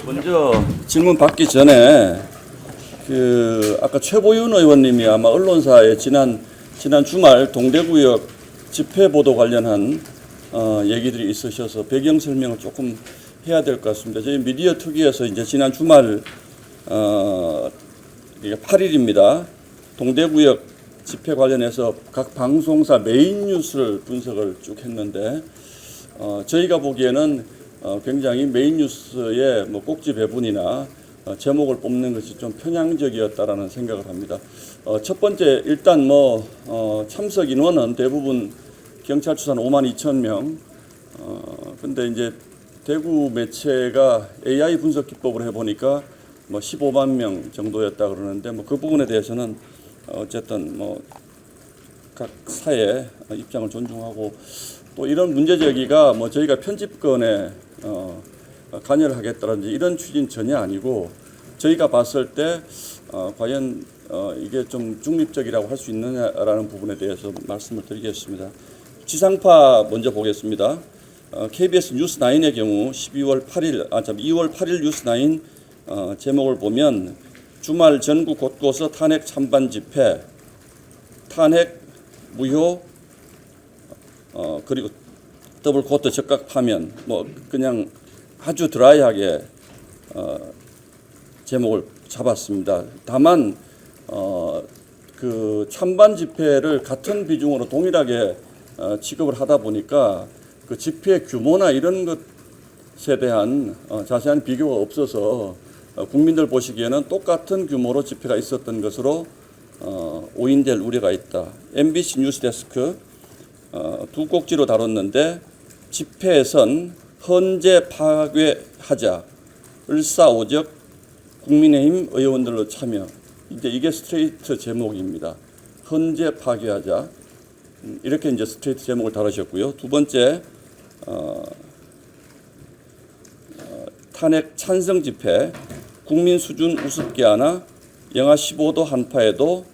먼저 질문 받기 전에 아까 최보윤 의원님이 아마 언론사에 지난 주말 동대구역 집회 보도 관련한 얘기들이 있으셔서 배경 설명을 조금 해야 될 것 같습니다. 저희 미디어 특위에서 이제 지난 주말 8일입니다. 동대구역 집회 관련해서 각 방송사 메인 뉴스를 분석을 쭉 했는데 저희가 보기에는 굉장히 메인 뉴스의 꼭지 배분이나 제목을 뽑는 것이 좀 편향적이었다라는 생각을 합니다. 첫 번째 일단 참석 인원은 대부분 경찰 추산 5만 2천 명. 근데 이제 대구 매체가 AI 분석 기법을 해보니까 15만 명 정도였다 그러는데 그 부분에 대해서는 어쨌든 각 사의 입장을 존중하고 또 이런 문제 제기가 저희가 편집권에 관여를 하겠다든지 이런 취지는 전혀 아니고 저희가 봤을 때 과연 이게 좀 중립적이라고 할 수 있느냐라는 부분에 대해서 말씀을 드리겠습니다. 지상파 먼저 보겠습니다. KBS 뉴스9의 경우 2월 8일 뉴스9 제목을 보면 주말 전국 곳곳에서 탄핵 찬반 집회, 탄핵 무효, 그리고 더블 코트 적각 파면 그냥 아주 드라이하게 제목을 잡았습니다. 다만 그 찬반 집회를 같은 비중으로 동일하게 취급을 하다 보니까 그 집회 규모나 이런 것에 대한 자세한 비교가 없어서 국민들 보시기에는 똑같은 규모로 집회가 있었던 것으로 오인될 우려가 있다. MBC 뉴스데스크 두 꼭지로 다뤘는데 집회에선 헌재 파괴하자 을사오적 국민의힘 의원들로 참여. 이게 스트레이트 제목입니다. 헌재 파괴하자. 이렇게 이제 스트레이트 제목을 다루셨고요. 두 번째 탄핵 찬성 집회 국민 수준 우습게 하나 영하 15도 한파에도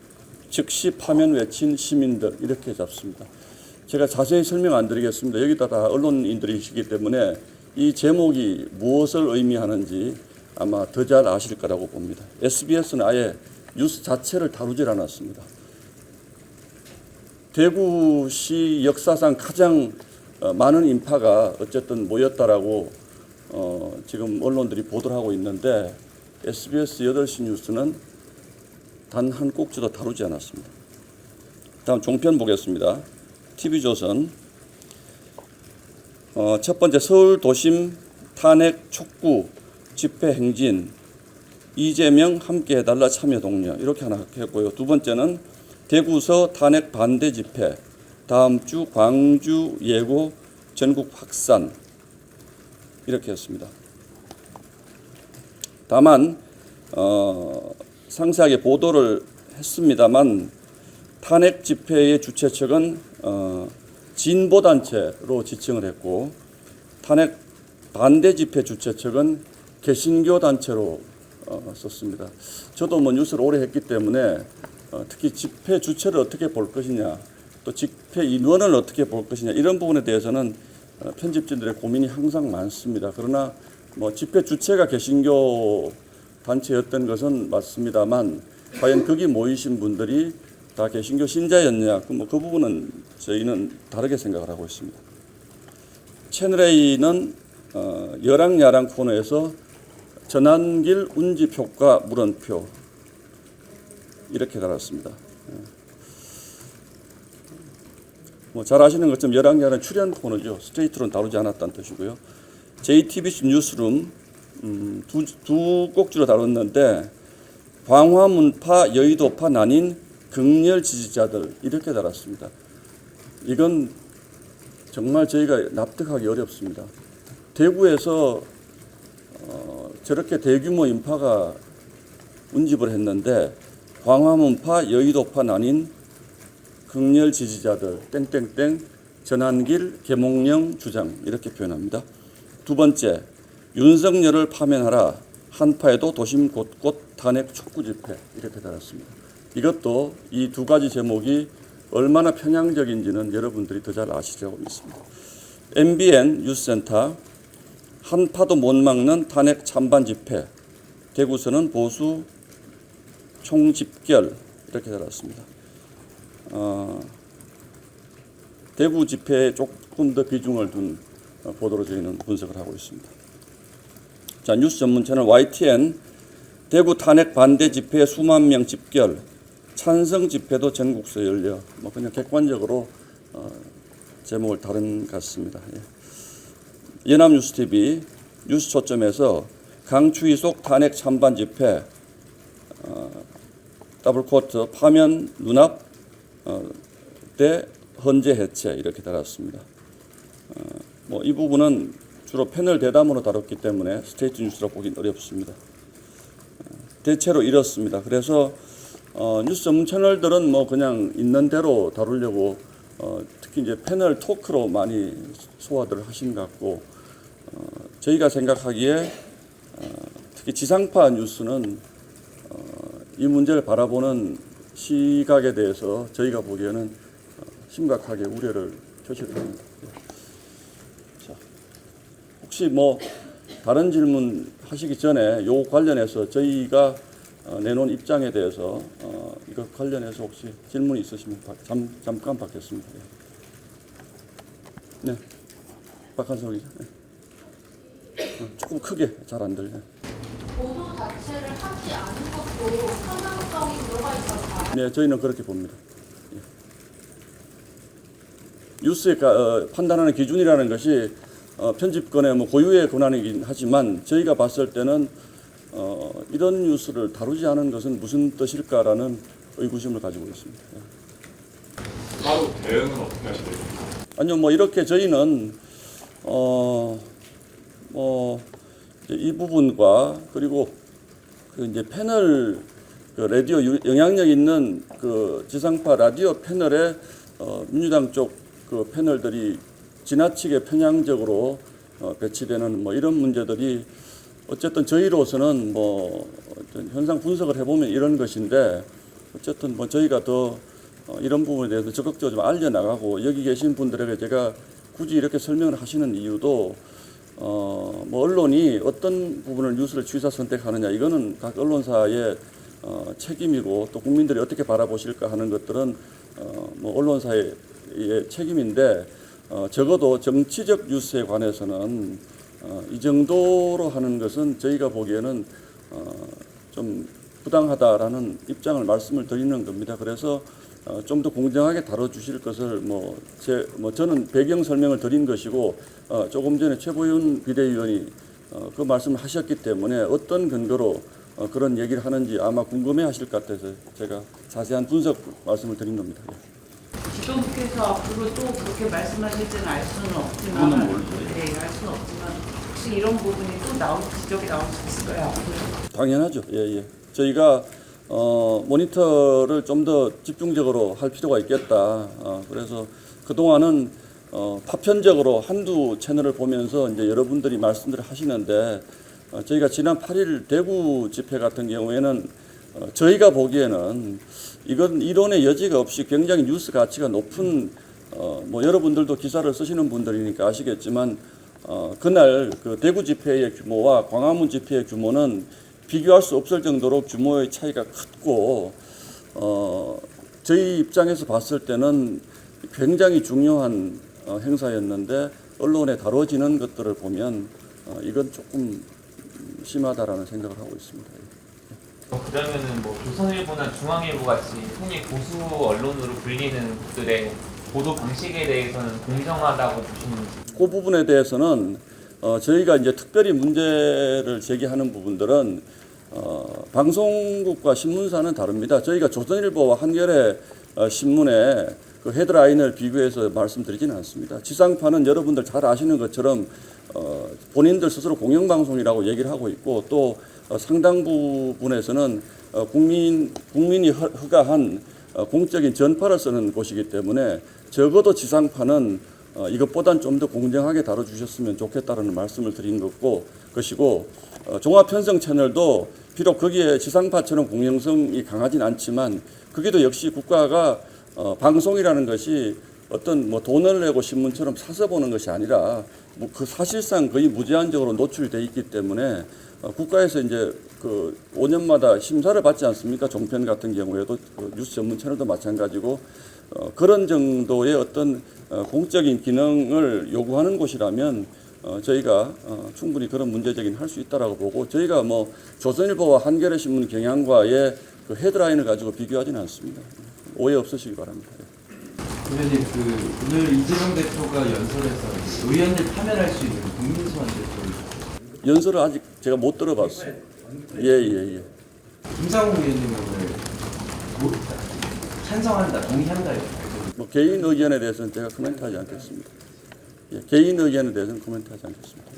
즉시 파면 외친 시민들 이렇게 잡습니다. 제가 자세히 설명 안 드리겠습니다. 여기다 다 언론인들이시기 때문에 이 제목이 무엇을 의미하는지 아마 더 잘 아실 거라고 봅니다. SBS는 아예 뉴스 자체를 다루질 않았습니다. 대구시 역사상 가장 많은 인파가 어쨌든 모였다라고 지금 언론들이 보도를 하고 있는데 SBS 8시 뉴스는 단 한 꼭지도 다루지 않았습니다. 다음 종편 보겠습니다. TV조선 첫 번째 서울 도심 탄핵 촉구 집회 행진 이재명 함께 해달라 참여 독려 이렇게 하나 했고요. 두 번째는 대구서 탄핵 반대 집회 다음 주 광주 예고 전국 확산 이렇게 했습니다. 다만 상세하게 보도를 했습니다만 탄핵 집회의 주최 측은 진보단체로 지칭을 했고 탄핵 반대 집회 주최 측은 개신교 단체로 썼습니다. 저도 뉴스를 오래 했기 때문에 특히 집회 주체를 어떻게 볼 것이냐 또 집회 인원을 어떻게 볼 것이냐 이런 부분에 대해서는 편집진들의 고민이 항상 많습니다. 그러나 집회 주체가 개신교 단체였던 것은 맞습니다만 과연 거기 모이신 분들이 다 개신교 신자였냐 그 부분은 저희는 다르게 생각을 하고 있습니다. 채널A는 여랑야랑 코너에서 전환길 운집효과 물음표 이렇게 달았습니다. 잘 아시는 것처럼 여랑야랑 출연 코너죠. 스트레이트로는 다루지 않았다는 뜻이고요. JTBC 뉴스룸 두 꼭지로 다뤘는데 광화문파 여의도파 나뉜 극렬 지지자들 이렇게 달았습니다. 이건 정말 저희가 납득하기 어렵습니다. 대구에서 저렇게 대규모 인파가 운집을 했는데 광화문파 여의도파 나뉜 극렬 지지자들 땡땡땡 전환길 계몽령 주장 이렇게 표현합니다. 두 번째 윤석열을 파면하라 한파에도 도심 곳곳 탄핵 촉구 집회 이렇게 달았습니다. 이것도 이 두 가지 제목이 얼마나 편향적인지는 여러분들이 더 잘 아시리라고 믿습니다. MBN 뉴스센터 한파도 못 막는 탄핵 찬반 집회, 대구서는 보수 총집결 이렇게 달았습니다. 대구 집회에 조금 더 비중을 둔 보도로 저희는 분석을 하고 있습니다. 자, 뉴스 전문 채널 YTN 대구 탄핵 반대 집회 수만 명 집결, 찬성 집회도 전국서 열려. 뭐 그냥 객관적으로 제목을 다른 것 같습니다. 예. 연합뉴스TV 뉴스 초점에서 강추위 속 탄핵 찬반 집회, 더블코트 파면 눈앞 대 헌재 해체 이렇게 달았습니다. 뭐 이 부분은 주로 패널 대담으로 다뤘기 때문에 스테이트 뉴스라고 보기는 어렵습니다. 대체로 이렇습니다. 그래서 뉴스 전문 채널들은 뭐 그냥 있는 대로 다루려고 특히 이제 패널 토크로 많이 소화를 하신 것 같고, 저희가 생각하기에 특히 지상파 뉴스는 이 문제를 바라보는 시각에 대해서 저희가 보기에는 심각하게 우려를 표시합니다. 자, 혹시 뭐 다른 질문 하시기 전에 요 관련해서 저희가 내놓은 입장에 대해서 이거 관련해서 혹시 질문이 있으시면 잠깐 받겠습니다. 네, 박한석 기자. 네. 조금 크게 잘 안 들려요. 보도 자체를 하지 않은 것도 편향성이 들어가 있어서. 네, 저희는 그렇게 봅니다. 예. 뉴스의 판단하는 기준이라는 것이 편집권의 뭐 고유의 권한이긴 하지만 저희가 봤을 때는 이런 뉴스를 다루지 않은 것은 무슨 뜻일까라는 의구심을 가지고 있습니다. 예. 바로 대응은 어떻게 하실 거예요? 아니요, 뭐 이렇게 저희는 뭐 이 부분과 그리고 그 이제 패널 그 라디오 영향력 있는 그 지상파 라디오 패널에 민주당 쪽 그 패널들이 지나치게 편향적으로 배치되는 뭐 이런 문제들이 어쨌든 저희로서는 뭐 어떤 현상 분석을 해보면 이런 것인데, 어쨌든 뭐 저희가 더 이런 부분에 대해서 적극적으로 좀 알려나가고, 여기 계신 분들에게 제가 굳이 이렇게 설명을 하시는 이유도 뭐 언론이 어떤 부분을 뉴스를 취사 선택하느냐, 이거는 각 언론사의 책임이고 또 국민들이 어떻게 바라보실까 하는 것들은 뭐 언론사의 책임인데, 적어도 정치적 뉴스에 관해서는 이 정도로 하는 것은 저희가 보기에는 좀 부당하다라는 입장을 말씀을 드리는 겁니다. 그래서 좀 더 공정하게 다뤄주실 것을 저는 배경 설명을 드린 것이고, 조금 전에 최보윤 비대위원이 그 말씀을 하셨기 때문에 어떤 근거로 그런 얘기를 하는지 아마 궁금해하실 것 같아서 제가 자세한 분석 말씀을 드린 겁니다. 지도부께서 앞으로 또 그렇게 말씀하실지는 알 수는 없지만, 네, 알 수는 없지만 혹시 이런 부분이 또 지적이 나올 수 있을까요? 앞으로? 당연하죠. 예. 저희가 모니터를 좀 더 집중적으로 할 필요가 있겠다. 그래서 그동안은 파편적으로 한두 채널을 보면서 이제 여러분들이 말씀들을 하시는데, 저희가 지난 8일 대구 집회 같은 경우에는 저희가 보기에는 이건 이론의 여지가 없이 굉장히 뉴스 가치가 높은, 뭐 여러분들도 기사를 쓰시는 분들이니까 아시겠지만 그날 그 대구 집회의 규모와 광화문 집회의 규모는 비교할 수 없을 정도로 규모의 차이가 컸고, 저희 입장에서 봤을 때는 굉장히 중요한 행사였는데 언론에 다뤄지는 것들을 보면 이건 조금 심하다라는 생각을 하고 있습니다. 그러면은 뭐 조선일보나 중앙일보 같이 흔히 보수 언론으로 불리는 곳들의 보도 방식에 대해서는 공정하다고 보시는지? 그 부분에 대해서는 저희가 이제 특별히 문제를 제기하는 부분들은 방송국과 신문사는 다릅니다. 저희가 조선일보와 한겨레 신문의 그 헤드라인을 비교해서 말씀드리지는 않습니다. 지상파는 여러분들 잘 아시는 것처럼 본인들 스스로 공영방송이라고 얘기를 하고 있고, 또 상당 부분에서는 국민이 허가한 공적인 전파를 쓰는 곳이기 때문에 적어도 지상파는 이것보단 좀 더 공정하게 다뤄주셨으면 좋겠다는 말씀을 드린 것이고, 종합편성 채널도 비록 거기에 지상파처럼 공영성이 강하진 않지만 거기도 역시 국가가 방송이라는 것이 어떤 뭐 돈을 내고 신문처럼 사서 보는 것이 아니라 그 사실상 거의 무제한적으로 노출돼 있기 때문에 국가에서 이제 그 5년마다 심사를 받지 않습니까? 종편 같은 경우에도 그 뉴스 전문 채널도 마찬가지고 그런 정도의 어떤 공적인 기능을 요구하는 곳이라면 저희가 충분히 그런 문제제기는 할 수 있다라고 보고 저희가 뭐 조선일보와 한겨레 신문 경향과의 그 헤드라인을 가지고 비교하지는 않습니다. 오해 없으시기 바랍니다. 의원님, 오늘 이재명 대표가 연설에서 의원들 파면할 수 있는 국민소환 대표 연설을 아직 제가 못 들어봤어요. 예. 김상호 의원님은 오늘 찬성한다, 동의한다요. 뭐 개인 의견에 대해서는 제가 코멘트하지 않겠습니다. 예, 개인 의견에 대해서는 코멘트하지 않겠습니다.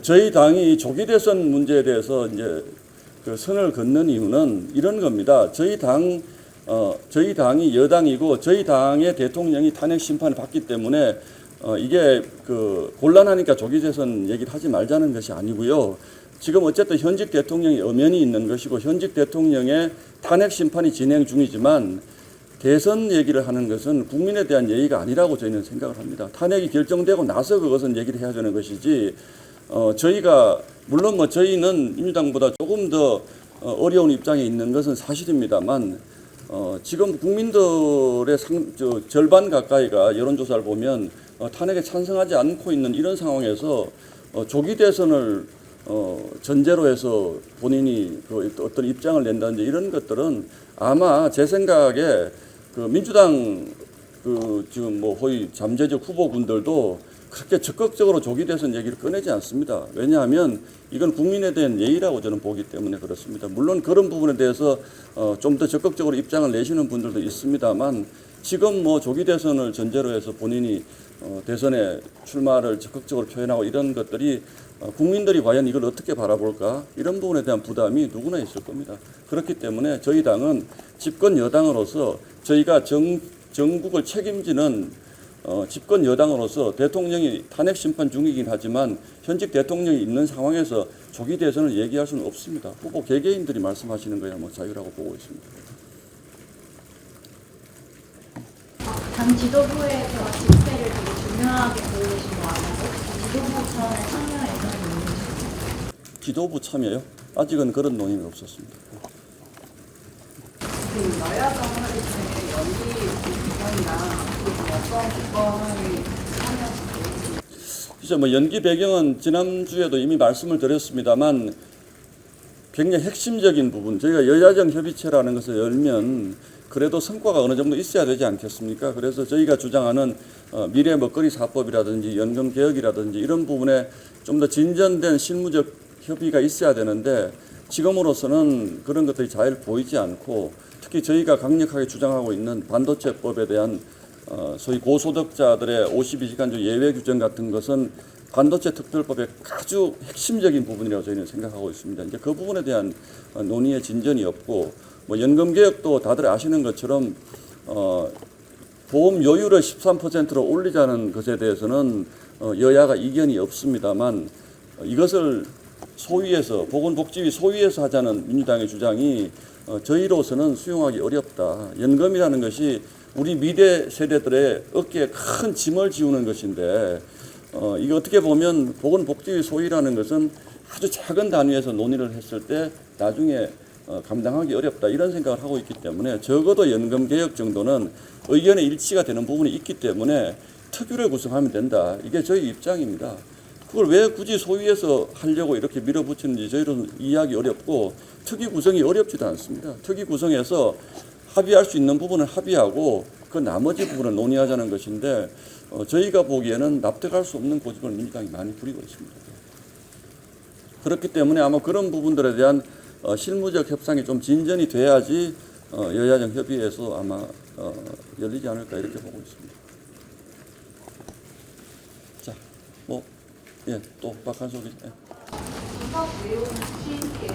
저희 당이 조기 대선 문제에 대해서 이제 그 선을 긋는 이유는 이런 겁니다. 저희 당이 여당이고 저희 당의 대통령이 탄핵 심판을 받기 때문에 이게 그 곤란하니까 조기 대선 얘기를 하지 말자는 것이 아니고요. 지금 어쨌든 현직 대통령이 엄연히 있는 것이고 현직 대통령의 탄핵 심판이 진행 중이지만 대선 얘기를 하는 것은 국민에 대한 예의가 아니라고 저희는 생각을 합니다. 탄핵이 결정되고 나서 그것은 얘기를 해야 되는 것이지 저희가 물론 뭐 저희는 민주당보다 조금 더 어려운 입장에 있는 것은 사실입니다만 지금 국민들의 절반 가까이가 여론조사를 보면 탄핵에 찬성하지 않고 있는 이런 상황에서 조기 대선을 전제로 해서 본인이 그 어떤 입장을 낸다든지 이런 것들은 아마 제 생각에 그 민주당 그 지금 뭐 거의 잠재적 후보군들도 그렇게 적극적으로 조기 대선 얘기를 꺼내지 않습니다. 왜냐하면 이건 국민에 대한 예의라고 저는 보기 때문에 그렇습니다. 물론 그런 부분에 대해서 좀 더 적극적으로 입장을 내시는 분들도 있습니다만 지금 뭐 조기 대선을 전제로 해서 본인이 대선에 출마를 적극적으로 표현하고 이런 것들이 국민들이 과연 이걸 어떻게 바라볼까 이런 부분에 대한 부담이 누구나 있을 겁니다. 그렇기 때문에 저희 당은 집권 여당으로서 저희가 전국을 책임지는 집권 여당으로서 대통령이 탄핵 심판 중이긴 하지만 현직 대통령이 있는 상황에서 조기 대선을 얘기할 수는 없습니다. 후보 개개인들이 말씀하시는 거야 뭐 자유라고 보고 있습니다. 당 지도부에서 집회를 되게 중요하게 보여주신 거 아니고 지도부 차원의 참여에서는 있는지. 지도부 참여요? 아직은 그런 논의는 없었습니다. 그 여야정 합의 중에 연기 배경이나 어떤 조건을 하냐고. 그래서 뭐 연기 배경은 지난주에도 이미 말씀을 드렸습니다만 굉장히 핵심적인 부분 저희가 여야정 협의체라는 것을 열면 그래도 성과가 어느 정도 있어야 되지 않겠습니까? 그래서 저희가 주장하는 미래 먹거리 사법이라든지 연금 개혁이라든지 이런 부분에 좀 더 진전된 실무적 협의가 있어야 되는데 지금으로서는 그런 것들이 잘 보이지 않고 특히 저희가 강력하게 주장하고 있는 반도체법에 대한 소위 고소득자들의 52시간제 예외 규정 같은 것은 반도체 특별법의 아주 핵심적인 부분이라고 저희는 생각하고 있습니다. 이제 그 부분에 대한 논의의 진전이 없고 뭐 연금 개혁도 다들 아시는 것처럼 보험 요율을 13%로 올리자는 것에 대해서는 여야가 이견이 없습니다만 이것을 소위에서 보건복지위 소위에서 하자는 민주당의 주장이 저희로서는 수용하기 어렵다. 연금이라는 것이 우리 미래 세대들의 어깨에 큰 짐을 지우는 것인데 이게 어떻게 보면 보건복지위 소위라는 것은 아주 작은 단위에서 논의를 했을 때 나중에 감당하기 어렵다 이런 생각을 하고 있기 때문에 적어도 연금 개혁 정도는 의견의 일치가 되는 부분이 있기 때문에 특위를 구성하면 된다. 이게 저희 입장입니다. 그걸 왜 굳이 소위에서 하려고 이렇게 밀어붙이는지 저희는 이해하기 어렵고 특위 구성이 어렵지도 않습니다. 특위 구성에서 합의할 수 있는 부분을 합의하고 그 나머지 부분을 논의하자는 것인데 저희가 보기에는 납득할 수 없는 고집을 민주당이 많이 부리고 있습니다. 그렇기 때문에 아마 그런 부분들에 대한 실무적 협상이 좀 진전이 돼야지 여야정 협의에서 아마 열리지 않을까 이렇게 보고 있습니다. 자, 뭐 또 박한솔 기자. 분석 내용 주신 게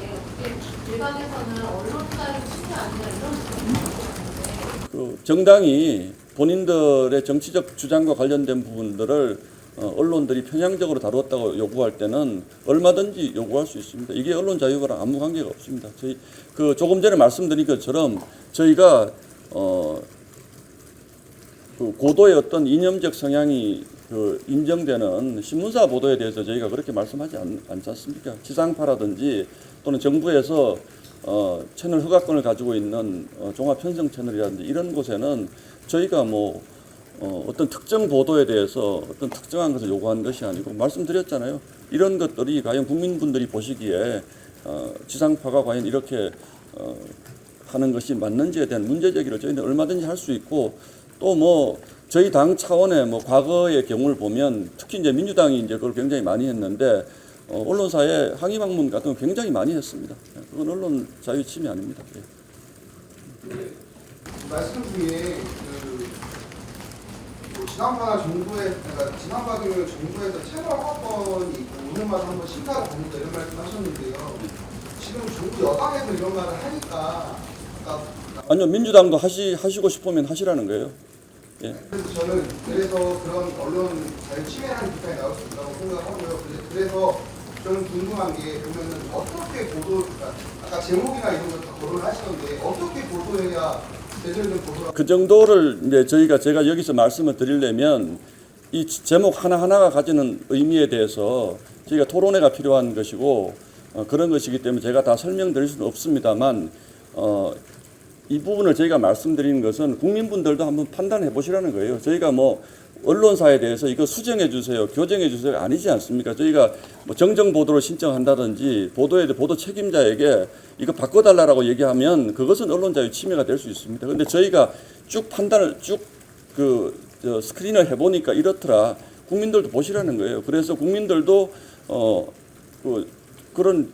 일각에서는 언론 자유 침해 아니냐 이런 질문이 있었는데 그 정당이 본인들의 정치적 주장과 관련된 부분들을 언론들이 편향적으로 다루었다고 요구할 때는 얼마든지 요구할 수 있습니다. 이게 언론 자유랑 아무 관계가 없습니다. 저희 조금 전에 말씀드린 것처럼 저희가 그 고도의 어떤 이념적 성향이 인정되는 신문사 보도에 대해서 저희가 그렇게 말씀하지 않지 않습니까? 지상파라든지 또는 정부에서 채널 허가권을 가지고 있는 종합 편성 채널이라든지 이런 곳에는 저희가 어떤 특정 보도에 대해서 어떤 특정한 것을 요구하는 것이 아니고 말씀드렸잖아요. 이런 것들이 과연 국민분들이 보시기에 지상파가 과연 이렇게 하는 것이 맞는지에 대한 문제제기를 저희는 얼마든지 할 수 있고 또 저희 당 차원의 과거의 경우를 보면 특히 이제 민주당이 이제 그걸 굉장히 많이 했는데 언론사에 항의 방문 같은 거 굉장히 많이 했습니다. 그건 언론 자유 침해 아닙니다. 말씀 중에 지난번 지난번 정부에서 채널 허가권이 있고 5년마다 한번 심사를 받는다 이런 말씀하셨는데요. 지금 정부 여당에서 이런 말을 하니까 아니요, 민주당도 하시고 싶으면 하시라는 거예요. 예. 그래서 저는 그런 언론 자유 침해라는 비판이 나올 수 있다고 생각하고요. 그래서 저는 궁금한 게 그러면은 어떻게 아까 제목이나 이런 걸 다 거론을 하시던데 어떻게 보도해야 제대로 보도가 그 정도를 이제 제가 여기서 말씀을 드리려면 이 제목 하나하나가 가지는 의미에 대해서 저희가 토론회가 필요한 것이고 그런 것이기 때문에 제가 다 설명드릴 수는 없습니다만 이 부분을 저희가 말씀드리는 것은 국민분들도 한번 판단해 보시라는 거예요. 저희가 언론사에 대해서 이거 수정해 주세요, 교정해 주세요 아니지 않습니까? 저희가 정정 보도를 신청한다든지 보도 책임자에게 이거 바꿔달라고 얘기하면 그것은 언론 자유 침해가 될 수 있습니다. 그런데 저희가 쭉 판단을 스크린을 해보니까 이렇더라. 국민들도 보시라는 거예요. 그래서 국민들도 그런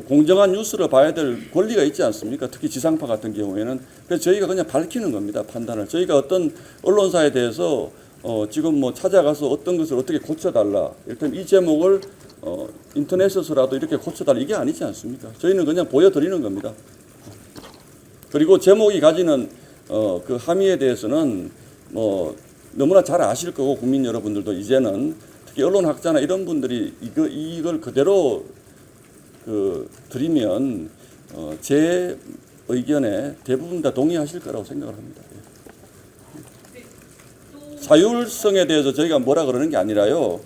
공정한 뉴스를 봐야 될 권리가 있지 않습니까? 특히 지상파 같은 경우에는. 그래서 저희가 그냥 밝히는 겁니다. 판단을. 저희가 어떤 언론사에 대해서 지금 찾아가서 어떤 것을 어떻게 고쳐달라. 일단 이 제목을 인터넷에서라도 이렇게 고쳐달라. 이게 아니지 않습니까? 저희는 그냥 보여드리는 겁니다. 그리고 제목이 가지는 그 함의에 대해서는 너무나 잘 아실 거고 국민 여러분들도 이제는 특히 언론학자나 이런 분들이 이걸 그대로 드리면 제 의견에 대부분 다 동의하실 거라고 생각을 합니다. 자율성에 대해서 저희가 뭐라 그러는 게 아니라요.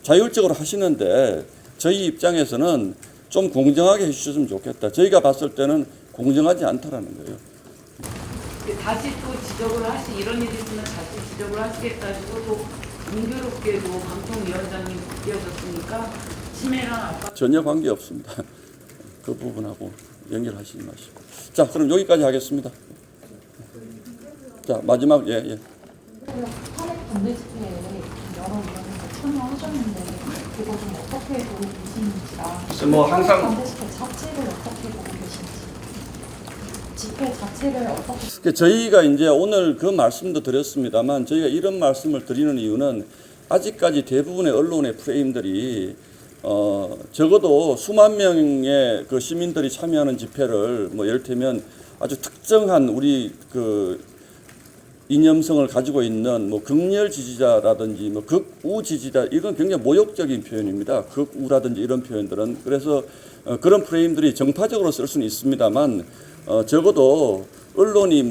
자율적으로 하시는데 저희 입장에서는 좀 공정하게 해주셨으면 좋겠다. 저희가 봤을 때는 공정하지 않다라는 거예요. 다시 또 지적을 이런 일이 있으면 다시 지적을 하시겠다고 또 공교롭게도 방통위원장님 바뀌어졌으니까 침해랑 아까 전혀 관계 없습니다. 그 부분하고 연결하시지 마시고. 자, 그럼 여기까지 하겠습니다. 자, 마지막 예. 탄핵 반대 집회에 여러 의원님들 참여하셨는데 그거 좀 어떻게 보고 계시는지랑 항상 반대 집회 자체를 어떻게 보고 계신지 집회 자체를 어떻게 저희가 이제 오늘 그 말씀도 드렸습니다만 저희가 이런 말씀을 드리는 이유는 아직까지 대부분의 언론의 프레임들이 적어도 수만 명의 그 시민들이 참여하는 집회를 예를테면 아주 특정한 우리 이념성을 가지고 있는 극렬 지지자라든지 극우 지지자 이건 굉장히 모욕적인 표현입니다. 극우라든지 이런 표현들은 그래서 그런 프레임들이 정파적으로 쓸 수는 있습니다만 적어도 언론이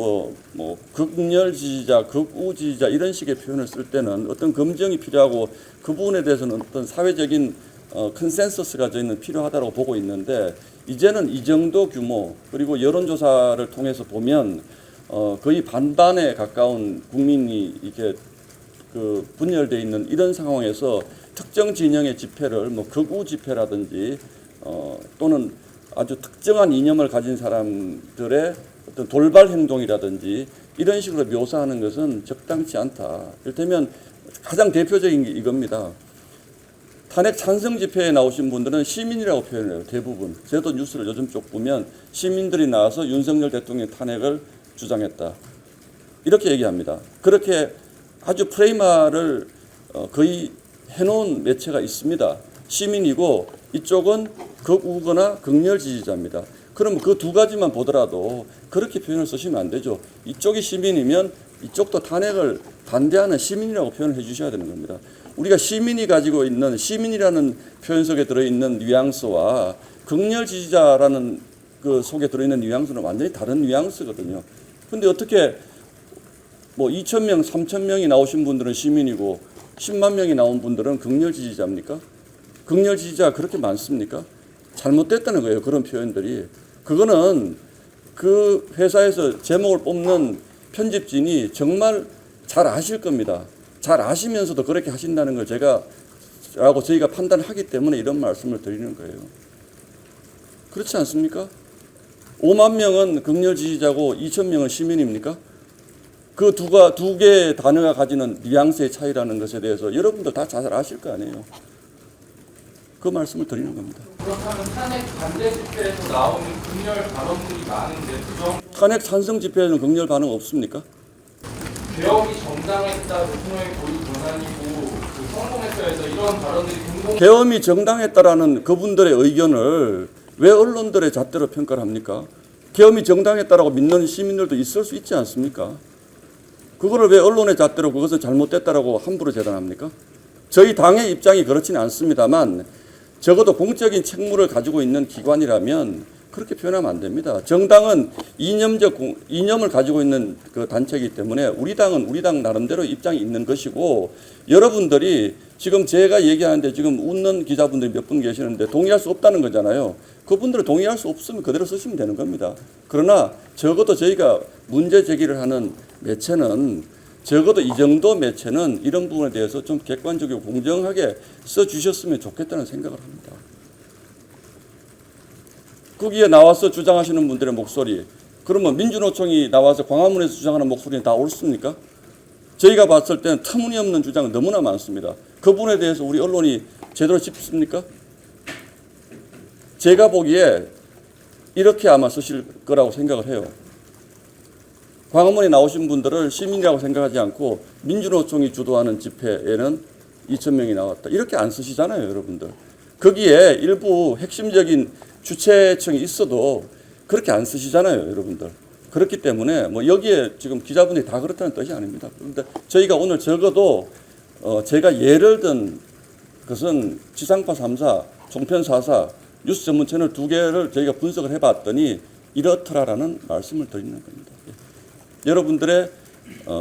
극렬 지지자, 극우 지지자 이런 식의 표현을 쓸 때는 어떤 검증이 필요하고 그 부분에 대해서는 어떤 사회적인 컨센서스가 저희는 필요하다고 보고 있는데 이제는 이 정도 규모 그리고 여론조사를 통해서 보면 거의 반반에 가까운 국민이 이렇게 분열되어 있는 이런 상황에서 특정 진영의 집회를 극우 집회라든지 또는 아주 특정한 이념을 가진 사람들의 어떤 돌발 행동이라든지 이런 식으로 묘사하는 것은 적당치 않다. 이를테면 가장 대표적인 게 이겁니다. 탄핵 찬성 집회에 나오신 분들은 시민이라고 표현해요. 대부분. 저도 뉴스를 요즘 쪽 보면 시민들이 나와서 윤석열 대통령 탄핵을 주장했다. 이렇게 얘기합니다. 그렇게 아주 프레임화를 거의 해놓은 매체가 있습니다. 시민이고 이쪽은 극우거나 극렬 지지자입니다. 그럼 그 두 가지만 보더라도 그렇게 표현을 쓰시면 안 되죠. 이쪽이 시민이면 이쪽도 탄핵을 반대하는 시민이라고 표현을 해주셔야 되는 겁니다. 우리가 시민이 가지고 있는 시민이라는 표현 속에 들어있는 뉘앙스와 극렬 지지자라는 그 속에 들어있는 뉘앙스는 완전히 다른 뉘앙스거든요. 근데 어떻게 뭐 2,000명, 3,000명이 나오신 분들은 시민이고 10만 명이 나온 분들은 극렬 지지자입니까? 극렬 지지자가 그렇게 많습니까? 잘못됐다는 거예요. 그런 표현들이. 그거는 그 회사에서 제목을 뽑는 편집진이 정말 잘 아실 겁니다. 잘 아시면서도 그렇게 하신다는 걸 저희가 판단하기 때문에 이런 말씀을 드리는 거예요. 그렇지 않습니까? 5만 명은 극렬 지지자고 2,000명은 시민입니까? 그 두 개의 단어가 가지는 뉘앙스의 차이라는 것에 대해서 여러분들 다 잘 아실 거 아니에요. 그 말씀을 드리는 겁니다. 그렇다면 탄핵 반대 집회에서 나오는 극렬 발언들이 많은데 부정 탄핵 찬성 집회에는 극렬 반응 없습니까? 개혁이 정당했다 대통령의 고유 권한이고 그 성공했어에서 이런 발언들이 계엄이 정당했다라는 그분들의 의견을 왜 언론들의 잣대로 평가를 합니까? 계엄이 정당했다라고 믿는 시민들도 있을 수 있지 않습니까? 그거를 왜 언론의 잣대로 그것은 잘못됐다라고 함부로 재단합니까? 저희 당의 입장이 그렇지는 않습니다만 적어도 공적인 책무를 가지고 있는 기관이라면 그렇게 표현하면 안 됩니다. 정당은 이념을 가지고 있는 그 단체이기 때문에 우리 당은 우리 당 나름대로 입장이 있는 것이고 여러분들이 지금 제가 얘기하는데 지금 웃는 기자분들이 몇 분 계시는데 동의할 수 없다는 거잖아요. 그분들은 동의할 수 없으면 그대로 쓰시면 되는 겁니다. 그러나 적어도 저희가 문제 제기를 하는 매체는 적어도 이 정도 매체는 이런 부분에 대해서 좀 객관적이고 공정하게 써주셨으면 좋겠다는 생각을 합니다. 거기에 나와서 주장하시는 분들의 목소리, 그러면 민주노총이 나와서 광화문에서 주장하는 목소리는 다 옳습니까? 저희가 봤을 때는 터무니없는 주장은 너무나 많습니다. 그 부분에 대해서 우리 언론이 제대로 짚습니까? 제가 보기에 이렇게 아마 쓰실 거라고 생각을 해요. 광화문에 나오신 분들을 시민이라고 생각하지 않고 민주노총이 주도하는 집회에는 2,000명이 나왔다. 이렇게 안 쓰시잖아요, 여러분들. 거기에 일부 핵심적인 주최층이 있어도 그렇게 안 쓰시잖아요, 여러분들. 그렇기 때문에 뭐 여기에 지금 기자분들이 다 그렇다는 뜻이 아닙니다. 그런데 저희가 오늘 적어도 제가 예를 든 것은 지상파 3사, 종편 4사, 뉴스 전문 채널 2개를 저희가 분석을 해봤더니 이렇더라라는 말씀을 드리는 겁니다. 여러분들의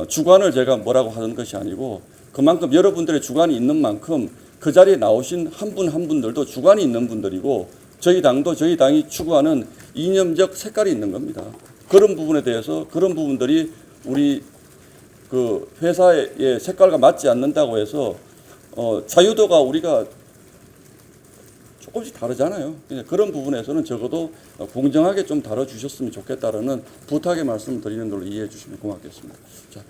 주관을 제가 뭐라고 하는 것이 아니고 그만큼 여러분들의 주관이 있는 만큼 그 자리에 나오신 한 분 한 분들도 주관이 있는 분들이고 저희 당도 저희 당이 추구하는 이념적 색깔이 있는 겁니다. 그런 부분에 대해서 그런 부분들이 우리 그 회사의 색깔과 맞지 않는다고 해서 자유도가 우리가 조금씩 다르잖아요. 그런 부분에서는 적어도 공정하게 좀 다뤄주셨으면 좋겠다라는 부탁의 말씀을 드리는 걸로 이해해 주시면 고맙겠습니다. 자.